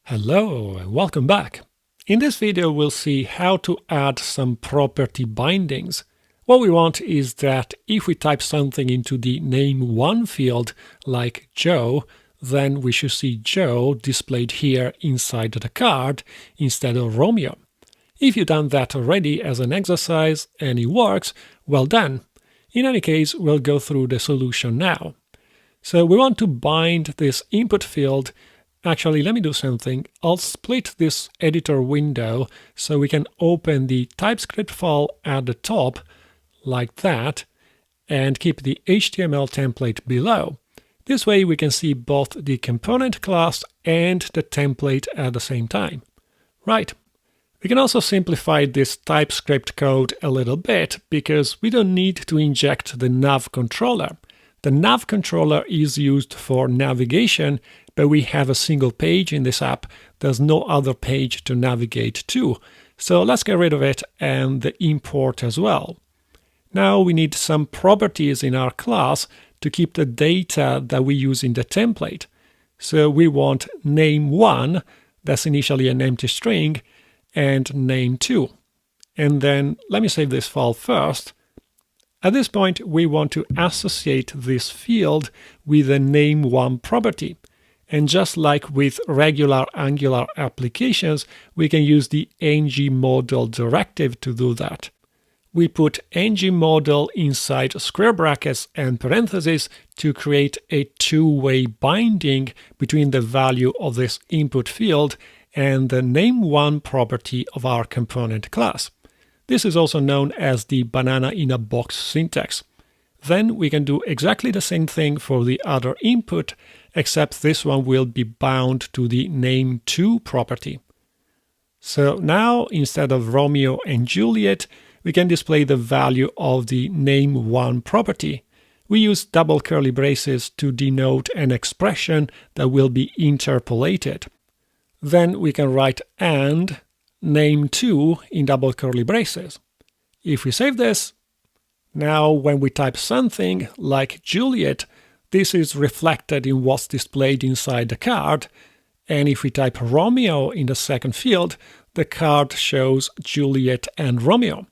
Hello and welcome back. In this video we'll see how to add some property bindings. What we want is that if we type something into the name1 field like Joe, then we should see Joe displayed here inside the card instead of Romeo. If you've done that already as an exercise and it works, well done. In any case, we'll go through the solution now. So we want to bind this input field. Actually, let me do something. I'll split this editor window so we can open the TypeScript file at the top like that and keep the HTML template below. This way we can see both the component class and the template at the same time. Right. We can also simplify this TypeScript code a little bit because we don't need to inject the nav controller. The nav controller is used for navigation, but we have a single page in this app. There's no other page to navigate to. So let's get rid of it and the import as well. Now we need some properties in our class to keep the data that we use in the template. So we want name1, that's initially an empty string, and name2. And then let me save this file first. At this point, we want to associate this field with the name1 property. And just like with regular Angular applications, we can use the ngModel directive to do that. We put ngModel inside square brackets and parentheses to create a two-way binding between the value of this input field and the name1 property of our component class. This is also known as the banana in a box syntax. Then we can do exactly the same thing for the other input, except this one will be bound to the name2 property. So now, instead of Romeo and Juliet, we can display the value of the name1 property. We use double curly braces to denote an expression that will be interpolated. Then we can write and name2 in double curly braces. If we save this, now when we type something like Juliet, this is reflected in what's displayed inside the card, and if we type Romeo in the second field, the card shows Juliet and Romeo.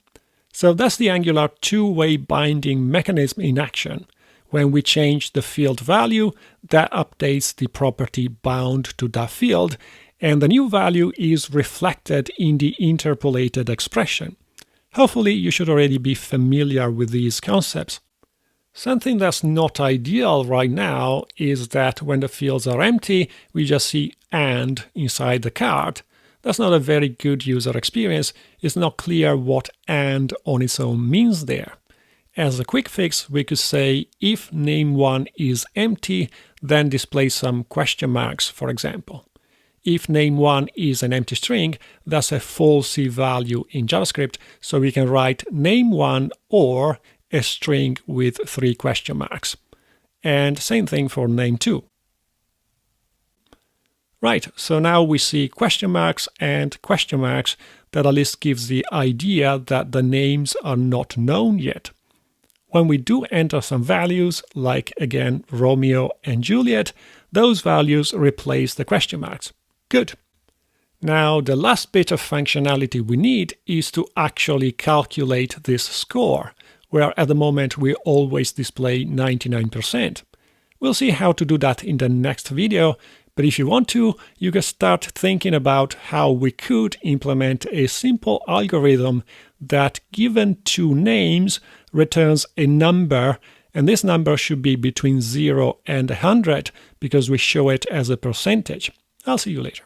So that's the Angular two-way binding mechanism in action. When we change the field value, that updates the property bound to that field, and the new value is reflected in the interpolated expression. Hopefully you should already be familiar with these concepts. Something that's not ideal right now is that when the fields are empty, we just see and inside the card. That's not a very good user experience. It's not clear what and on its own means there. As a quick fix, we could say if name1 is empty, then display some question marks, for example. If name1 is an empty string, that's a falsy value in JavaScript, so we can write name1 or a string with 3 question marks. And same thing for name2. Right, so now we see question marks and question marks. That at least gives the idea that the names are not known yet. When we do enter some values, like again Romeo and Juliet, those values replace the question marks. Good. Now the last bit of functionality we need is to actually calculate this score, where at the moment we always display 99%. We'll see how to do that in the next video, but if you want to, you can start thinking about how we could implement a simple algorithm that, given two names, returns a number, and this number should be between 0 and 100 because we show it as a percentage. I'll see you later.